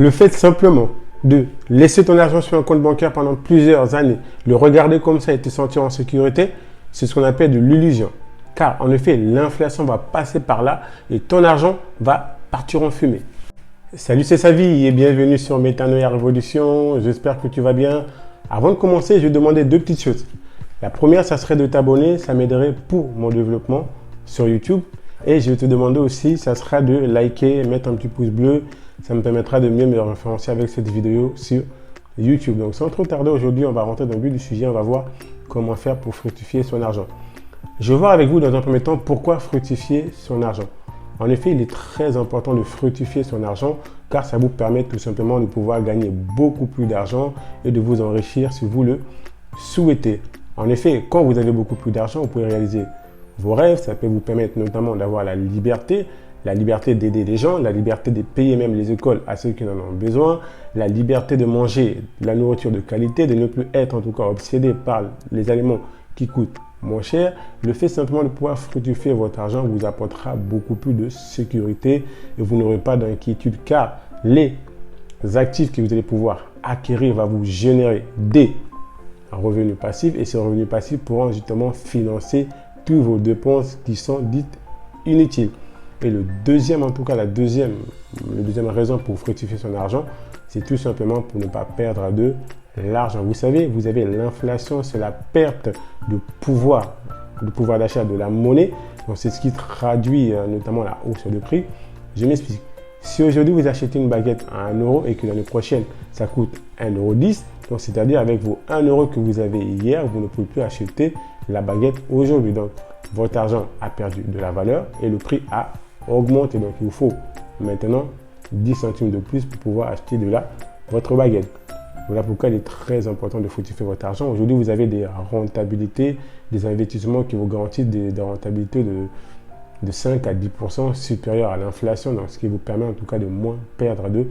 Le fait simplement de laisser ton argent sur un compte bancaire pendant plusieurs années, le regarder comme ça et te sentir en sécurité, c'est ce qu'on appelle de l'illusion. Car en effet, l'inflation va passer par là et ton argent va partir en fumée. Salut, c'est Savi et bienvenue sur Métanoïa Révolution. J'espère que tu vas bien. Avant de commencer, je vais te demander deux petites choses. La première, ça serait de t'abonner. Ça m'aiderait pour mon développement sur YouTube. Et je vais te demander aussi, ça sera de liker, mettre un petit pouce bleu. Ça me permettra de mieux me référencer avec cette vidéo sur YouTube. Donc sans trop tarder, aujourd'hui, on va rentrer dans le vif du sujet. On va voir comment faire pour fructifier son argent. Je vais voir avec vous dans un premier temps pourquoi fructifier son argent. En effet, il est très important de fructifier son argent car ça vous permet tout simplement de pouvoir gagner beaucoup plus d'argent et de vous enrichir si vous le souhaitez. En effet, quand vous avez beaucoup plus d'argent, vous pouvez réaliser vos rêves. Ça peut vous permettre notamment d'avoir la liberté d'aider les gens, la liberté de payer même les écoles à ceux qui en ont besoin, la liberté de manger de la nourriture de qualité, de ne plus être en tout cas obsédé par les aliments qui coûtent moins cher. Le fait simplement de pouvoir fructifier votre argent vous apportera beaucoup plus de sécurité et vous n'aurez pas d'inquiétude car les actifs que vous allez pouvoir acquérir va vous générer des revenus passifs et ces revenus passifs pourront justement financer toutes vos dépenses qui sont dites inutiles. Et le deuxième, en tout cas, la deuxième raison pour fructifier son argent, c'est tout simplement pour ne pas perdre de l'argent. Vous savez, vous avez l'inflation, c'est la perte de pouvoir d'achat de la monnaie. Donc, c'est ce qui traduit notamment la hausse de prix. Je m'explique. Si aujourd'hui vous achetez une baguette à 1 euro et que l'année prochaine ça coûte 1,10 €, donc c'est-à-dire avec vos 1 euro que vous avez hier, vous ne pouvez plus acheter la baguette aujourd'hui. Donc, votre argent a perdu de la valeur et le prix a augmenté. Donc, il vous faut maintenant 10 centimes de plus pour pouvoir acheter votre baguette. Voilà pourquoi il est très important de fructifier votre argent. Aujourd'hui, vous avez des rentabilités, des investissements qui vous garantissent des rentabilités de 5 à 10% supérieures à l'inflation, donc ce qui vous permet en tout cas de moins perdre de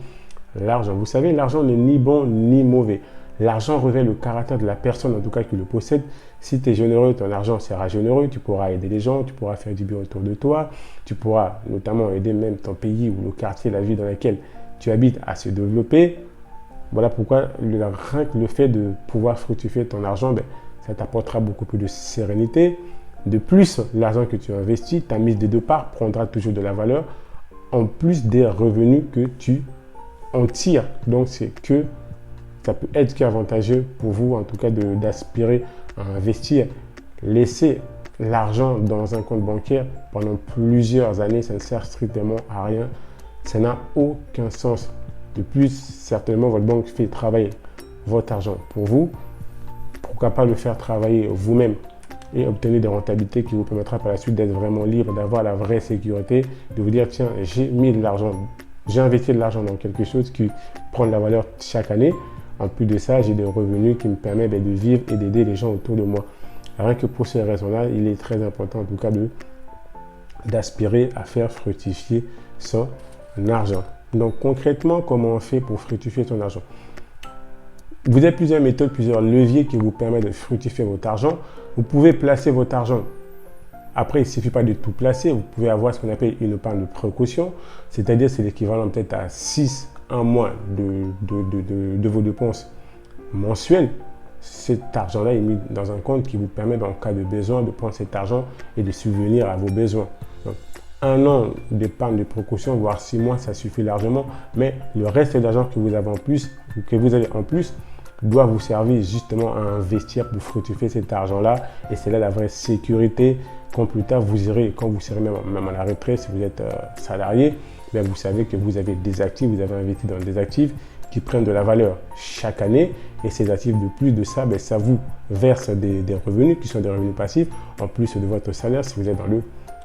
l'argent. Vous savez, l'argent n'est ni bon ni mauvais. L'argent révèle le caractère de la personne, en tout cas qui le possède. Si tu es généreux, ton argent sera généreux, tu pourras aider les gens, tu pourras faire du bien autour de toi, tu pourras notamment aider même ton pays ou le quartier, la ville dans laquelle tu habites à se développer. Voilà pourquoi le fait de pouvoir fructifier ton argent, ça t'apportera beaucoup plus de sérénité. De plus, l'argent que tu investis, ta mise des deux parts prendra toujours de la valeur, en plus des revenus que tu en tires. Donc, ça peut être qu'avantageux pour vous, en tout cas, d'aspirer à investir. Laisser l'argent dans un compte bancaire pendant plusieurs années, ça ne sert strictement à rien. Ça n'a aucun sens. De plus, certainement, votre banque fait travailler votre argent pour vous. Pourquoi pas le faire travailler vous-même et obtenir des rentabilités qui vous permettra par la suite d'être vraiment libre, d'avoir la vraie sécurité, de vous dire, tiens, j'ai mis de l'argent, j'ai investi de l'argent dans quelque chose qui prend de la valeur chaque année. En plus de ça, j'ai des revenus qui me permettent de vivre et d'aider les gens autour de moi. Rien que pour ces raisons-là, il est très important en tout cas d'aspirer à faire fructifier son argent. Donc concrètement, comment on fait pour fructifier son argent? Vous avez plusieurs méthodes, plusieurs leviers qui vous permettent de fructifier votre argent. Vous pouvez placer votre argent. Après, il ne suffit pas de tout placer. Vous pouvez avoir ce qu'on appelle une épargne de précaution. C'est-à-dire c'est l'équivalent peut-être à 1 mois de vos dépenses mensuelles. Cet argent-là est mis dans un compte qui vous permet, en cas de besoin, de prendre cet argent et de subvenir à vos besoins. Donc, 1 an d'épargne de précaution, voire 6 mois, ça suffit largement. Mais le reste d'argent que vous avez en plus, doit vous servir justement à investir pour fructifier cet argent-là. Et c'est là la vraie sécurité. Quand plus tard, quand vous serez même à la retraite, si vous êtes salarié, vous savez que vous avez des actifs, vous avez investi dans des actifs qui prennent de la valeur chaque année. Et ces actifs, de plus de ça, ça vous verse des revenus qui sont des revenus passifs, en plus de votre salaire si vous êtes dans le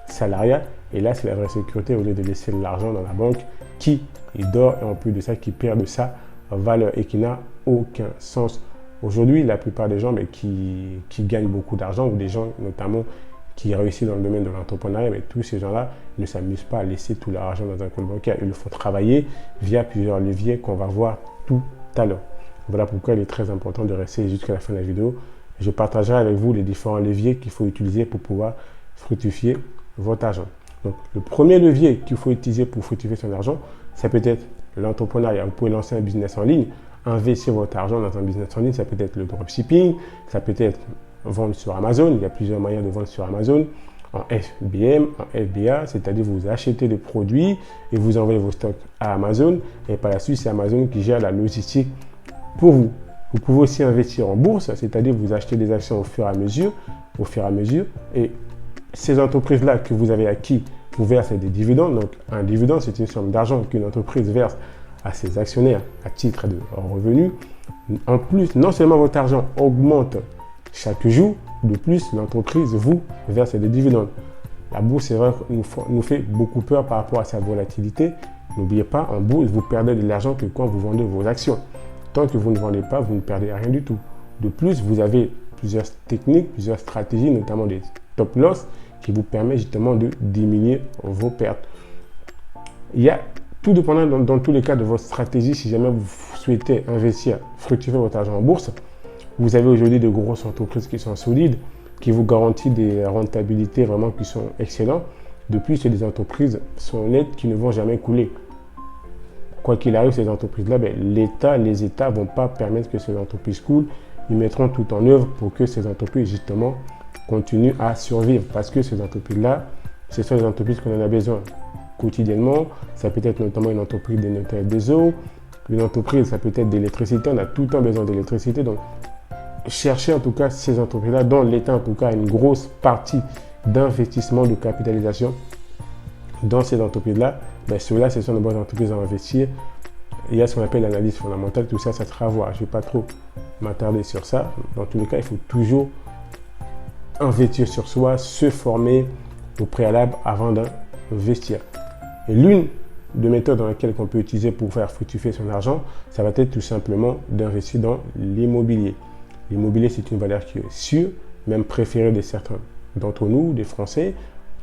salariat. Et là, c'est la vraie sécurité au lieu de laisser l'argent dans la banque qui dort et en plus de ça, qui perd de sa valeur et qui n'a aucun sens. Aujourd'hui, la plupart des gens qui gagnent beaucoup d'argent ou des gens notamment qui réussissent dans le domaine de l'entrepreneuriat, tous ces gens-là ne s'amusent pas à laisser tout leur argent dans un compte bancaire. Il faut travailler via plusieurs leviers qu'on va voir tout à l'heure. Voilà pourquoi il est très important de rester jusqu'à la fin de la vidéo. Je partagerai avec vous les différents leviers qu'il faut utiliser pour pouvoir fructifier votre argent. Donc, le premier levier qu'il faut utiliser pour fructifier son argent, ça peut être l'entrepreneuriat. Vous pouvez lancer un business en ligne, investir votre argent dans un business en ligne. Ça peut être le dropshipping, ça peut être vendre sur Amazon. Il y a plusieurs moyens de vendre sur Amazon. En FBM, en FBA, c'est-à-dire vous achetez des produits et vous envoyez vos stocks à Amazon. Et par la suite, c'est Amazon qui gère la logistique pour vous. Vous pouvez aussi investir en bourse, c'est-à-dire vous achetez des actions au fur et à mesure. Et ces entreprises-là que vous avez acquis vous versent des dividendes. Donc, un dividende, c'est une somme d'argent qu'une entreprise verse à ses actionnaires à titre de revenus. En plus, non seulement votre argent augmente chaque jour, de plus, l'entreprise vous verse des dividendes. La bourse, c'est vrai, nous fait beaucoup peur par rapport à sa volatilité. N'oubliez pas, en bourse, vous perdez de l'argent que quand vous vendez vos actions. Tant que vous ne vendez pas, vous ne perdez rien du tout. De plus, vous avez plusieurs techniques, plusieurs stratégies, notamment des stop loss, qui vous permettent justement de diminuer vos pertes. Il y a tout dépendant dans tous les cas de votre stratégie. Si jamais vous souhaitez investir, fructifier votre argent en bourse, vous avez aujourd'hui de grosses entreprises qui sont solides, qui vous garantissent des rentabilités vraiment qui sont excellentes. De plus, c'est des entreprises sont honnêtes qui ne vont jamais couler. Quoi qu'il arrive, ces entreprises-là, les États ne vont pas permettre que ces entreprises coulent. Ils mettront tout en œuvre pour que ces entreprises, justement, continuent à survivre. Parce que ces entreprises-là, ce sont les entreprises qu'on en a besoin quotidiennement. Ça peut être notamment une entreprise de nettoyage des eaux. Une entreprise, ça peut être d'électricité. On a tout le temps besoin d'électricité. Donc, cherchez en tout cas ces entreprises-là, dont l'État en tout cas a une grosse partie d'investissement, de capitalisation dans ces entreprises-là. Ceux-là, ce sont de bonnes entreprises à investir. Il y a ce qu'on appelle l'analyse fondamentale. Tout ça, ça sera à voir. Je ne vais pas trop m'attarder sur ça. Dans tous les cas, il faut toujours investir sur soi, se former au préalable avant d'investir. Et l'une des méthodes dans laquelle on peut utiliser pour faire fructifier son argent, ça va être tout simplement d'investir dans l'immobilier. L'immobilier, c'est une valeur qui est sûre, même préférée de certains d'entre nous, des Français.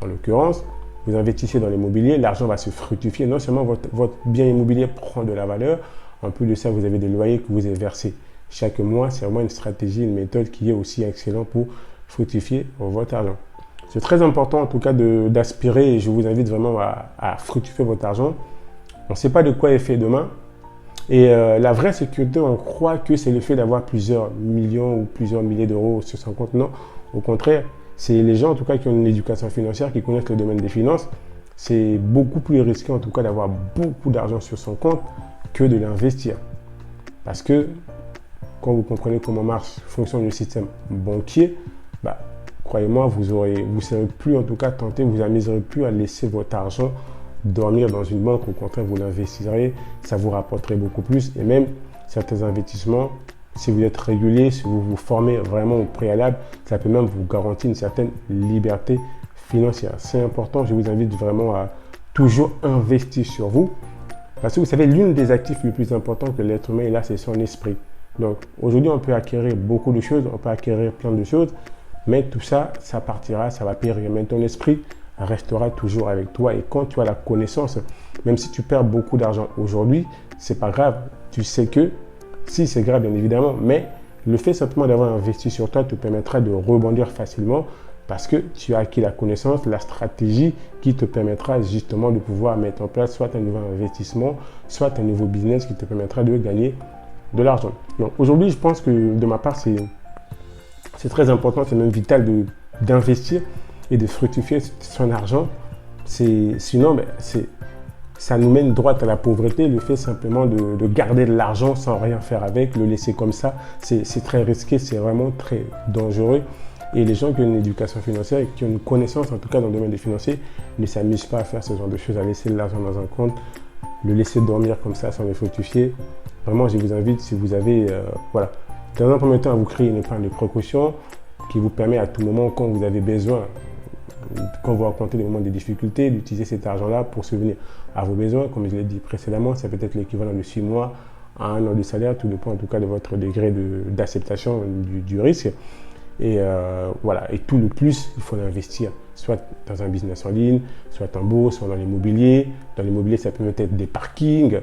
En l'occurrence, vous investissez dans l'immobilier, l'argent va se fructifier. Non seulement votre bien immobilier prend de la valeur, en plus de ça, vous avez des loyers que vous avez versés chaque mois. C'est vraiment une stratégie, une méthode qui est aussi excellente pour fructifier votre argent. C'est très important en tout cas d'aspirer et je vous invite vraiment à fructifier votre argent. On ne sait pas de quoi est fait demain. Et la vraie sécurité, on croit que c'est le fait d'avoir plusieurs millions ou plusieurs milliers d'euros sur son compte. Non, au contraire, c'est les gens en tout cas qui ont une éducation financière, qui connaissent le domaine des finances. C'est beaucoup plus risqué en tout cas d'avoir beaucoup d'argent sur son compte que de l'investir. Parce que quand vous comprenez comment fonctionne le système banquier, croyez-moi, vous ne serez plus en tout cas tenté, vous n'amuserez plus à laisser votre argent dormir dans une banque. Au contraire, vous l'investirez, ça vous rapporterait beaucoup plus. Et même certains investissements, si vous êtes régulier, si vous vous formez vraiment au préalable, ça peut même vous garantir une certaine liberté financière. C'est important, je vous invite vraiment à toujours investir sur vous. Parce que vous savez, l'une des actifs les plus importants que l'être humain est là, c'est son esprit. Donc aujourd'hui, on peut acquérir beaucoup de choses, on peut acquérir plein de choses, mais tout ça, ça partira, ça va périr. Mais ton esprit restera toujours avec toi. Et quand tu as la connaissance, même si tu perds beaucoup d'argent aujourd'hui, c'est pas grave. Tu sais que, si c'est grave bien évidemment, mais le fait simplement d'avoir investi sur toi te permettra de rebondir facilement parce que tu as acquis la connaissance, la stratégie qui te permettra justement de pouvoir mettre en place soit un nouveau investissement, soit un nouveau business qui te permettra de gagner de l'argent. Donc aujourd'hui, je pense que de ma part, c'est très important, c'est même vital d'investir et de fructifier son argent. Sinon, ça nous mène droit à la pauvreté. Le fait simplement de garder de l'argent sans rien faire avec, le laisser comme ça, c'est très risqué, c'est vraiment très dangereux. Et les gens qui ont une éducation financière et qui ont une connaissance, en tout cas dans le domaine des financiers, ne s'amusent pas à faire ce genre de choses, à laisser l'argent dans un compte, le laisser dormir comme ça sans le fructifier. Vraiment, je vous invite, si vous avez, dans un premier temps, à vous créer une épargne de précaution qui vous permet à tout moment, quand vous avez besoin, quand vous rencontrez des moments de difficulté, d'utiliser cet argent-là pour subvenir à vos besoins. Comme je l'ai dit précédemment, ça peut être l'équivalent de 6 mois à 1 an de salaire, tout dépend en tout cas de votre degré d'acceptation du risque. Et et tout le plus, il faut l'investir, soit dans un business en ligne, soit en bourse, soit dans l'immobilier. Dans l'immobilier, ça peut être des parkings.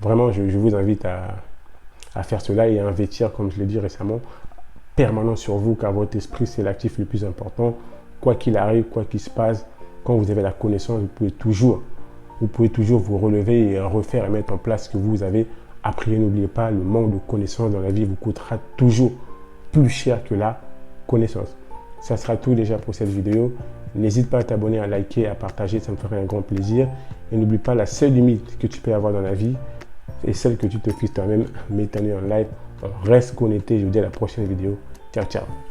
Vraiment, je vous invite à faire cela et à investir, comme je l'ai dit récemment, permanent sur vous, car votre esprit, c'est l'actif le plus important. Quoi qu'il arrive, quoi qu'il se passe, quand vous avez la connaissance, vous pouvez toujours vous pouvez toujours vous relever et refaire et mettre en place ce que vous avez appris. N'oubliez pas, le manque de connaissances dans la vie vous coûtera toujours plus cher que la connaissance. Ça sera tout déjà pour cette vidéo. N'hésite pas à t'abonner, à liker, à partager, ça me ferait un grand plaisir. Et n'oublie pas, la seule limite que tu peux avoir dans la vie et celle que tu te fixes toi-même, m'étonner en live. Reste connecté, je vous dis à la prochaine vidéo. Ciao, ciao.